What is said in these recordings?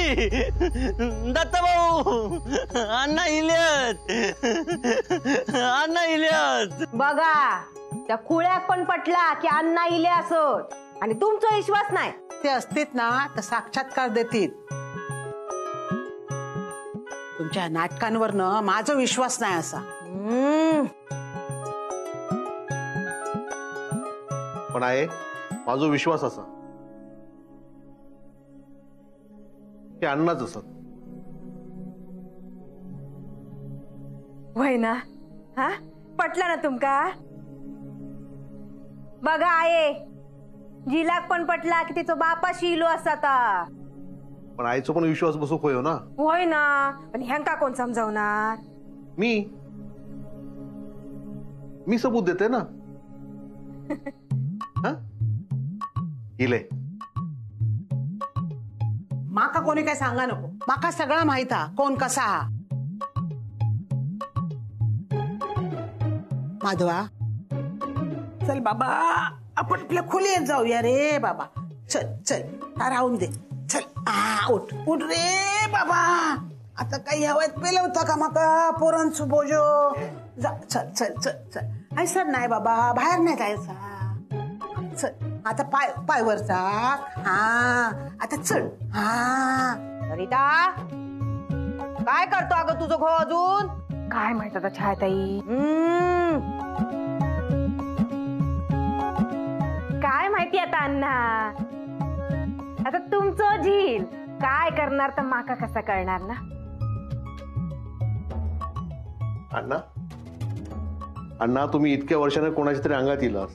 दत्ता भाऊ अण्णा इल्यात अण्णा इल्यात बघा त्या खुळ्याक पण पटला की अण्णा इले असत आणि तुमचा विश्वास नाही ते असतीत ना तर साक्षात्कार देतील तुमच्या नाटकांवरनं माझा विश्वास नाही असा पण आहे माझा विश्वास असा की अण्णाच असत होय ना हा पटला ना तुमका बघा आहे जिलाक पण पटला की तिचा बापाशी इलो असाता पण आईचा पण विश्वास बसू होय ना होय ना पण ह्यांका कोण समजावणार मी सबूत देते ना इले माका कोणी काय सांगा नको माका सगळा माहित हा कोण कसा हा माधवा चल बाबा आपण आपल्या खोलीत जाऊया रे बाबा चल चल राहून दे चल उठ उठ रे बाबा आता काही हवत पेलं होतं का माका पोरांच बोजो जा चल चल चल चल ऐसा नाही बाबा बाहेर नाही जायचा चल आता पाय पायवर जा आता चल सरिता काय करतो अगं तुझं खो अजून काय माहित आता छायाताई काय माहिती आता अण्णा आता तुमचं झील काय करणार तर माका कसा करणार ना अण्णा अण्णा तुम्ही इतक्या वर्षाने कोणाच्या तरी अंगात इलास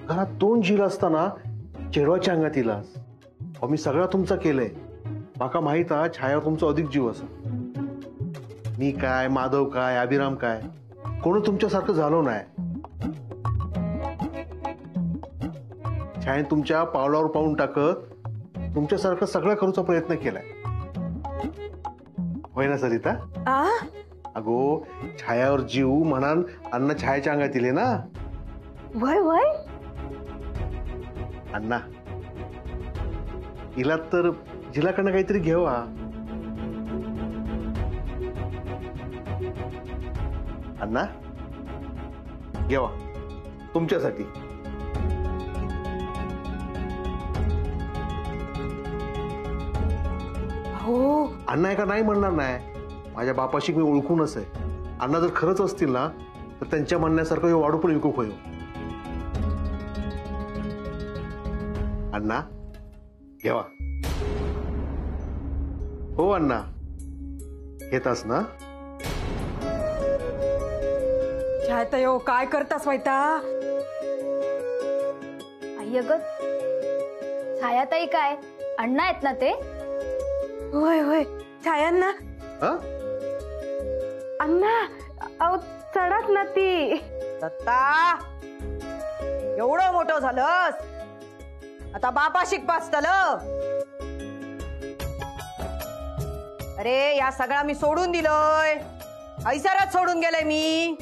घरात 2 झील असताना चेडवाच्या अंगात इलास मी सगळा तुमचा केलंय माका माहित आहे छायावर तुमचा अधिक जीव असा मी काय माधव काय अभिराम काय कोण तुमच्यासारखं झालो नाही छाया तुमच्या पावलावर पाऊल टाकत तुमच्यासारखं सगळं करूचा प्रयत्न केलाय होय ना सरिता अगो छायावर जीव म्हणान अण्णा छायाच्या अंगात इले ना वय वय अण्णा हिला तर जिलाकडनं काहीतरी घेवा अण्णा घेवा तुमच्यासाठी हो अण्णा एका नाही म्हणणार नाही माझ्या बापाशी मी ओळखूनच आहे अण्णा जर खरंच असतील ना तर त्यांच्या म्हणण्यासारखं हे वाढू पण विकू होईल अण्णा घेवा हो अण्णा घेतास ना छायाताई हो काय करतास वैता आई अगं छायाताई काय अण्णा आहेत ना ते होय होय छायांना अण्णा अहो चढत ना ती दत्ता एवढं मोठं झालंस आता बापा शिकपास अरे या सगळा मी सोडून दिलोय ऐसारात सोडून गेलोय मी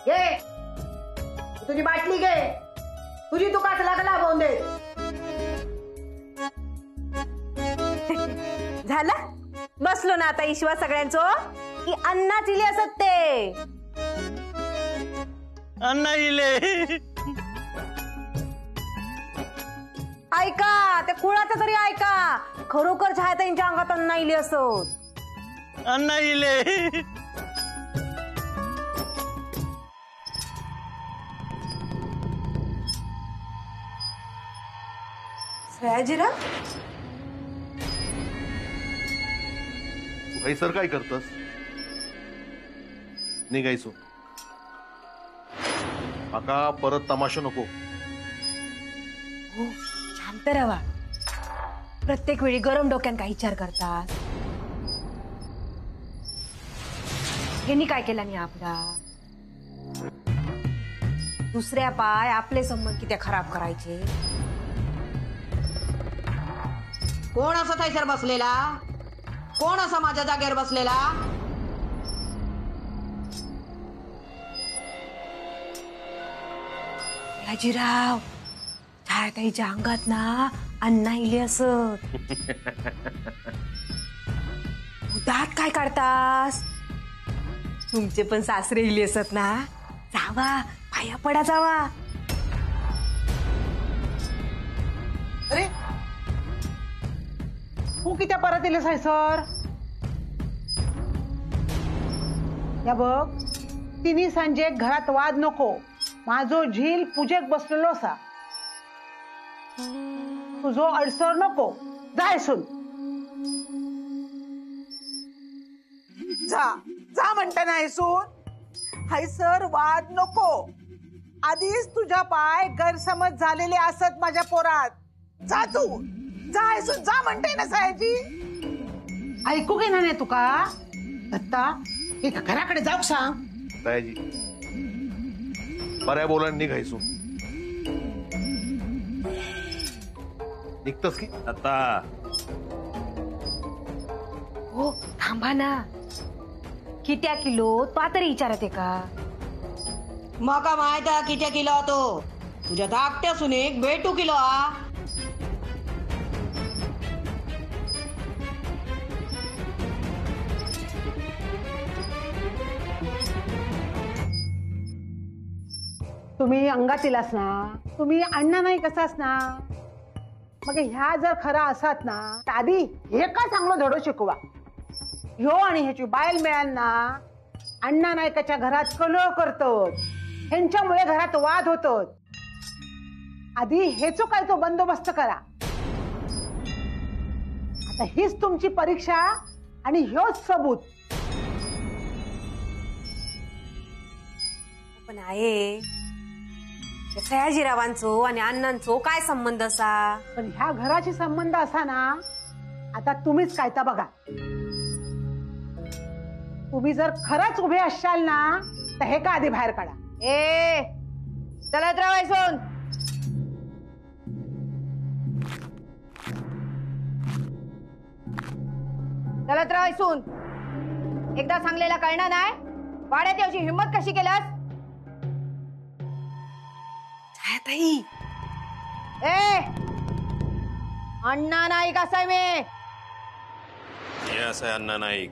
घे तुझी बाटली घे तुझी तू काच लागला बोंदे झालं बसलो ना आता ईश्वर सगळ्यांचं की अण्णा चिली असत ते अण्णा इले ऐका ते कुळाचं तरी ऐका खरोखर छायाताईंच्या अंगात अण्णा इले असत अण्णा इले सयाजीराव भाई सर काय करतस निघायचो आका परत तमाशा नको हो शांत राहा प्रत्येक वेळी गरम डोक्यान काय विचार करतात यांनी काय केला नाही आपला दुसऱ्या पाय आपले संबंध किती खराब करायचे कोण असं थैसर बसलेला कोण असा माझ्या जागेवर बसलेला सयाजीराव छायाताईच्या अंगात ना अण्णा इले असत. दात काय काढतास? तुमचे पण सासरे इले असत ना. जावा पाया पडा जावा. अरे तू किती परत येलेस आहे सर? या बघ तिन्ही सांजे घरात वाद नको. माझो झील पूजेक बसलेलो असा. तुझो अडसर नको. जाय सुन जा जा म्हणता नाही सून. हाय सर वाद नको. आधीच तुझ्या पाय गैरसमज झालेले असत माझ्या पोरात. जा तू जाय सून जा म्हणते ना साहेबजी. ऐकू घेणार नाही तुका दत्ता. एका घराकडे जाऊ सांग. तायाजी बऱ्या बोला निघायचो. निघतस की आता हो थांबा ना. कित्या किलो तो तरी विचारते का? मका माहित आहे किती किलो तो. तुझ्या धाकट्या सुनेक भेटू किलो हा. तुम्ही अंगातीलाच ना. तुम्ही अण्णा नाही कसाच ना. मग ह्या जर खरा असात ना तर आधी हे का चांगलं धडो शिकवा. ह्यो आणि ह्याची बायल मिळाल ना अण्णा नायकाच्या घरात कलह करतात. ह्यांच्यामुळे घरात वाद होतात. आधी हेचो काय तो बंदोबस्त करा. आता हीच तुमची परीक्षा आणि ह्योच सबूत. पण आहे सयाजीरावांचो आणि अण्णांचो काय संबंध असा? पण ह्या घराशी संबंध असा ना. आता तुम्हीच कायता बघा. तुम्ही जर खरंच उभे असाल ना तर हे का आधी बाहेर काढा. ए चलत राहायचो. चलत राहायचो. एकदा सांगलेला कळणार नाही. वाड्यात याची हिंमत कशी केलास? छायाताई ए अण्णा नाईक असाय मी. हे असं आहे अण्णा नाईक.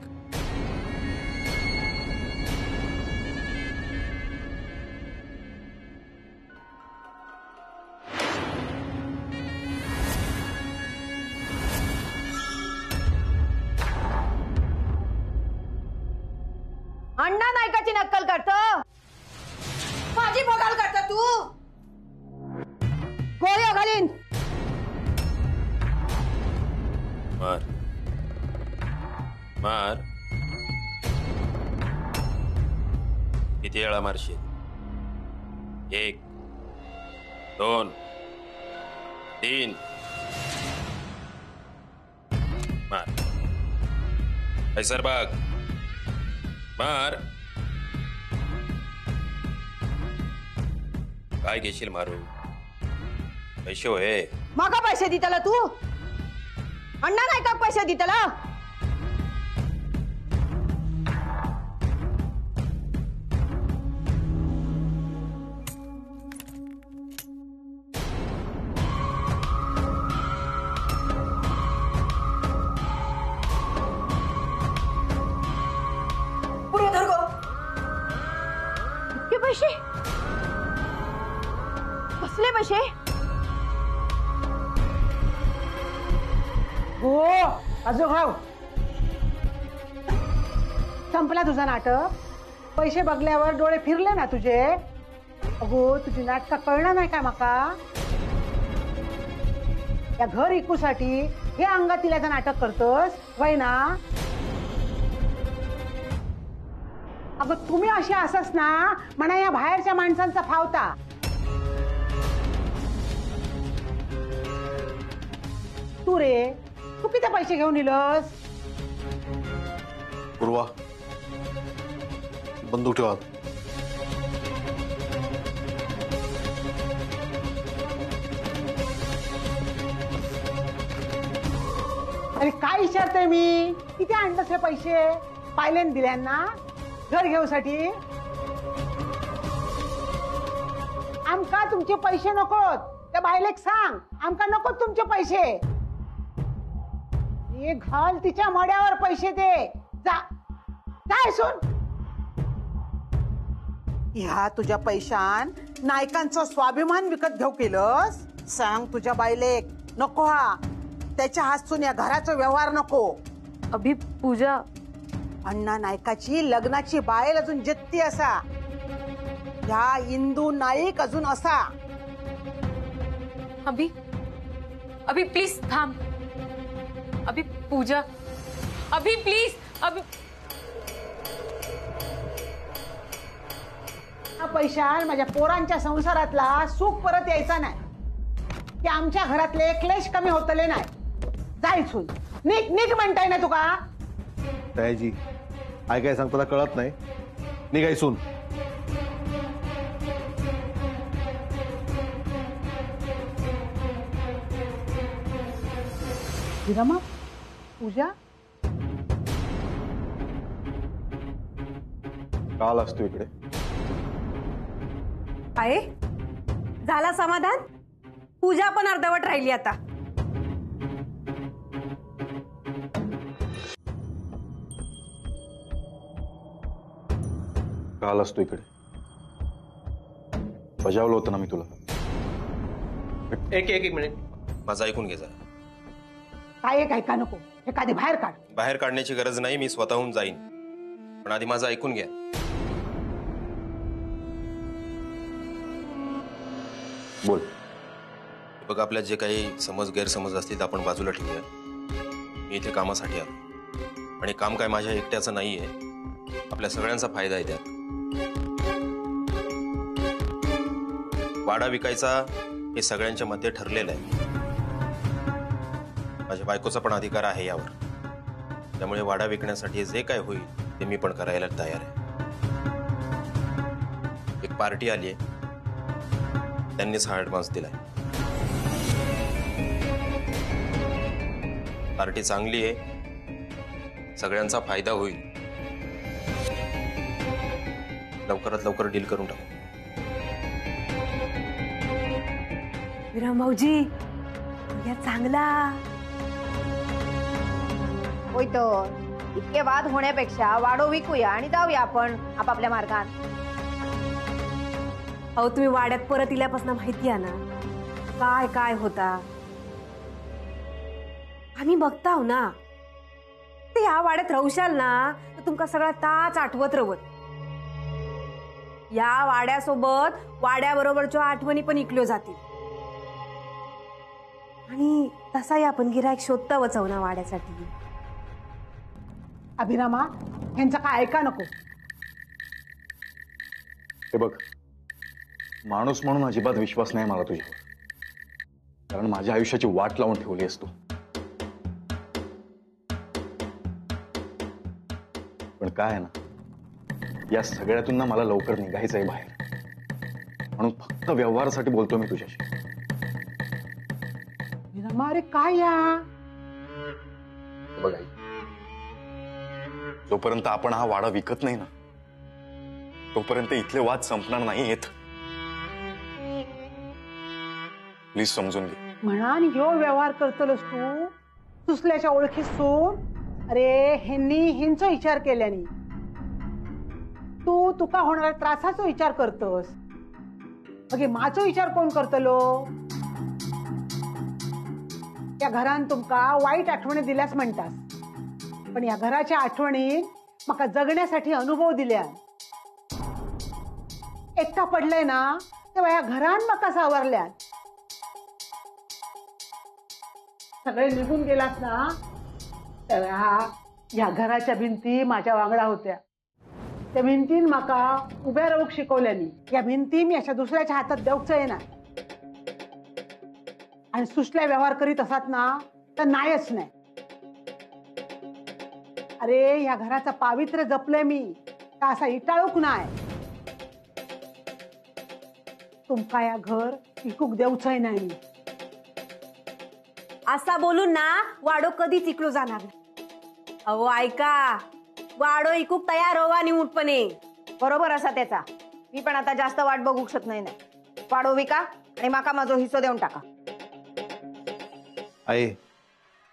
अण्णा नायकाची नक्कल करतो. माझी बघाल करतो तू. गोळ्या घालीन. मार मार. किती वेळा मारशील? 1 2 3 मार. ऐसर बघ मार. काय घेशील मारू? पैसे होय. माका पैसे दितला तू? अण्णा नाही का पैसे दितला? पुढे धर गो. इतके पैसे? कसले पैसे? हो अजून भाऊ संपला तुझा नाटक. पैसे बघल्यावर डोळे फिरले ना तुझे. अगो तुझी नाटक कळणार नाही का माका? या घर इकूसाठी हे अंगातिल्याचं नाटक करतोस वय ना. अगं तुम्ही असे असस ना म्हणा या बाहेरच्या माणसांचा फावता. तू रे तू किती पैसे घेऊन इलस? पूर्वा बंदूक ठेवा. अरे काय विचारते मी? किती आणलंस हे पैसे? पाहिल्यान दिल्यांना घर घेऊसाठी. आमका तुमचे पैसे नकोत. त्या बायलेक सांग आमका नको तुमचे पैसे. हे घाल तिच्या मड्यावर पैसे दे. जा काय सोन. ह्या तुझ्या पैशान नायकांचा स्वाभिमान विकत घेऊ केलंस. सांग तुझ्या बायलेक नको हा त्याच्या हातून या घराचा व्यवहार नको. अभि पूजा अण्णा नायकाची लग्नाची बायल अजून जत्ती असा. ह्या इंदू नाईक अजून असा. अभि अभि प्लीज थांब. अभि पूजा अभि प्लीज. अभि हा पैशान माझ्या पोरांच्या संसारातला सुख परत यायचा नाही. की आमच्या घरातले क्लेश कमी होतले नाही. जायचून निक निक म्हणताय ना तुका. ताईजी आई काय सांगताना कळत नाही. निघायसून विरमा पूजा काल असतो इकडे. आहे झाला समाधान. पूजा पण अर्धवट राहिली आता. काल असतो इकडे. बजावलं होतं ना मी तुला. एक मिनिट माझं ऐकून घे जरा. काय एक ऐका नको. एखादी बाहेर काढ. बाहेर काढण्याची गरज नाही, मी स्वतःहून जाईन. पण आधी माझं ऐकून घ्या. बोल. बघ आपल्या जे काही समज गैरसमज असतील आपण बाजूला ठेवूया. मी इथे कामासाठी आलो आणि काम काय माझ्या एकट्याचं नाहीये. आपल्या सगळ्यांचा फायदा आहे त्यात. वाडा विकायचा हे सगळ्यांच्या मध्ये ठरलेलं आहे. माझ्या बायकोचा पण अधिकार आहे यावर. त्यामुळे वाडा विकण्यासाठी जे काय होईल ते मी पण करायला तयार आहे. एक पार्टी आली आहे, त्यांनीच हा ऍडव्हान्स दिलाय. पार्टी चांगली आहे, सगळ्यांचा फायदा होईल. लवकरात लवकर डील करून टाकू. विराम भाऊजी या चांगला. होय तर इतके वाद होण्यापेक्षा वाडो विकूया आणि जाऊया आपण आपापल्या मार्गात. अहो तुम्ही वाड्यात परत इल्यापासून माहिती आहे ना काय काय होता. आम्ही बघताव ना. ते या वाड्यात राहशाल ना तर तुमका सगळा ताच आठवत रवत. या वाड्यासोबत वाड्याबरोबरच्या आठवणी पण इकलो जातील. आणि तसाही आपण गिरायक शोधता वचवना वाड्यासाठी. अभिरामा ह्यांचं काय ऐका नको. हे बघ, माणूस म्हणून अजिबात विश्वास नाही मला तुझ्यावर. कारण माझ्या आयुष्याची वाट लावून ठेवली असतो. पण काय आहे ना, या सगळ्यातून ना मला लवकर निघायचंय बाहेर. म्हणून फक्त व्यवहारासाठी बोलतो मी तुझ्याशी. अभिरामा अरे काय या. बघ आई, जोपर्यंत आपण हा वाडा विकत नाही ना तोपर्यंत इथले वाद संपणार नाही येत. प्लीज समजून घे. म्हणा ह्यो व्यवहार करतलोस तू सुसल्याच्या ओळखी सोड. अरे ह्यांनी हिंचो विचार केल्यानी तू तुका होणाऱ्या त्रासाचा विचार करतोस. मग माझो विचार कोण करतलो. या घरान तुमका वाईट आठवणी दिल्यास म्हणतास. पण या घराच्या आठवणी मका जगण्यासाठी अनुभव दिल्या. एकटा पडलंय ना तेव्हा या घरान मका सावरल्या. सगळे निघून गेलास ना तेव्हा या घराच्या भिंती माझ्या वांगडा होत्या. त्या भिंतीन माका उभ्या राहूक शिकवल्यानी. या भिंती मी अशा दुसऱ्याच्या हातात देऊच ना. आणि सुसल्या व्यवहार करीत असत ना तर नाहीच नाही. अरे या घराचा पावित्र्य जपलंय मी तर असा इटाळूक नाही. तुमका या घर इकूक देऊच नाही मी. असा बोलून ना वाडो कधीच इकडू जाणार नाही. अहो ऐका वाडो इकूक तयार व्हा निमूटपणे. बरोबर असा त्याचा. मी पण आता जास्त वाट बघू शकत नाही. वाडो विका आणि माका माझो हिस्सो देऊन टाका. आहे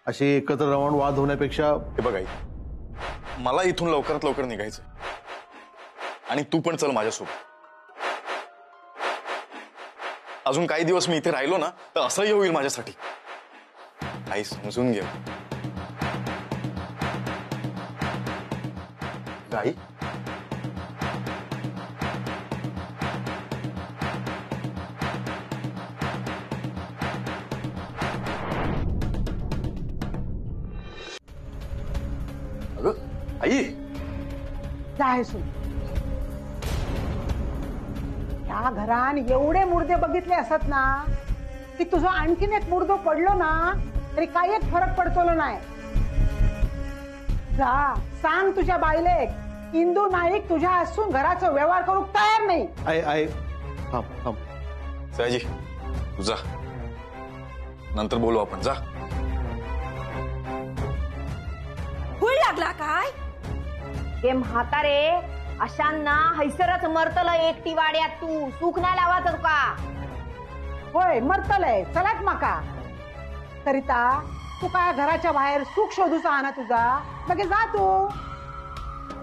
असे एकत्र राहून वाद होण्यापेक्षा हे बघ आई, मला इथून लवकरात लवकर निघायचं आणि तू पण चल माझ्यासोबत. अजून काही दिवस मी इथे राहिलो ना तर असंही होईल माझ्यासाठी. आई समजून घे. आई अगं आई जाय सुन. या घरान एवढे मुर्दे बघितले असत ना की तुझं आणखीन एक मुर्दो पडलो ना तरी काही एक फरक पडतो नाही. जा सांग तुझ्या बायलेक इंदू नाईक तुझ्या असून घराचा व्यवहार करू तयार नाही. आहे थांब थांब. सयाजी तू जा, नंतर बोलू आपण. जा. हुळ लागला काय ते म्हातारे अशांना हैसरच मरतल एकटी वाड्यात. तू सुख नाही लावाच का? होय मरतलय चलाच माका करिता तू काय घराच्या बाहेर सुख शोधूचा हा ना तुझा मग जा तू.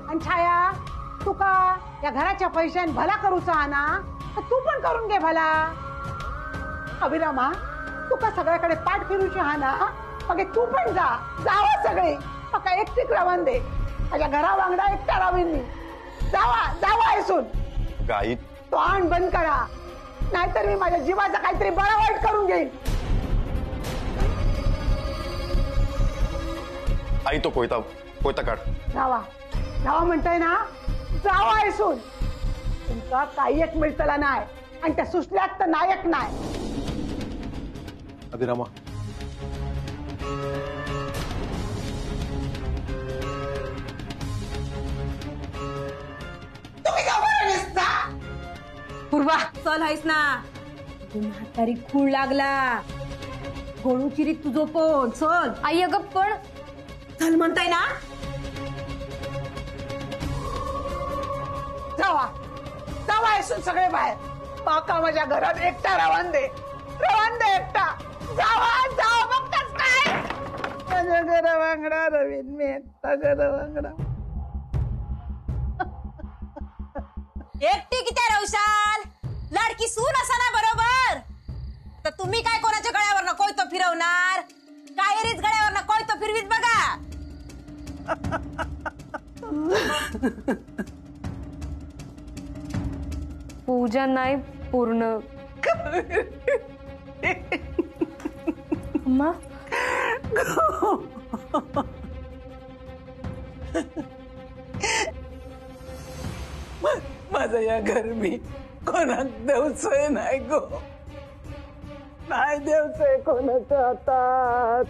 आणि छाया तू का या घराच्या पैशान भला करूचा हा ना तर तू पण करून घे भला. अभिरामा तू का सगळ्याकडे पाठ फिरूची हा ना मग तू पण जा. जावा सगळे मका एकटीक रवण दे. माझ्या घरा वांगडा एकटा रावीन मी. जावा जावा ऐसून. आई तो आण बंद करा नाहीतर मी माझ्या जीवाचा काहीतरी बळा वाईट करून घेईन. आई तो कोयता काढ. जावा जावा म्हणताय ना. जावा ऐसून. तुमचा काही एक मिळतला नाही आणि त्या सुचल्यात तर नायक नाही. अभिरामा तुम्ही का बरं दिसता? पूर्वा चल आहेस ना. म्हातारी खूळ लागला. गोळू चिरीत तुझो पण चल. आई अगं पण चल म्हणताय ना. जावा जावा ऐसून सगळे बाहेर. माका माझ्या घरात एकटा रवान दे एकटा. जावा जावा बघताच काय माझ्या घरा वांगडा रवीन मी एकटा घरा वांगडा. एकटी किती रवशाल. लाडकी सून असा ना बरोबर. तर तुम्ही काय कोणाच्या गळ्यावर कोयतो फिरवणार. कायरीच गळ्यावर कोयतो फिरवीत बघा. पूजा नाही पूर्ण. अम्मा माझं या घर मी कोणाक देवचंय नाही गो. नाही देवचंय कोणाच्या हातात.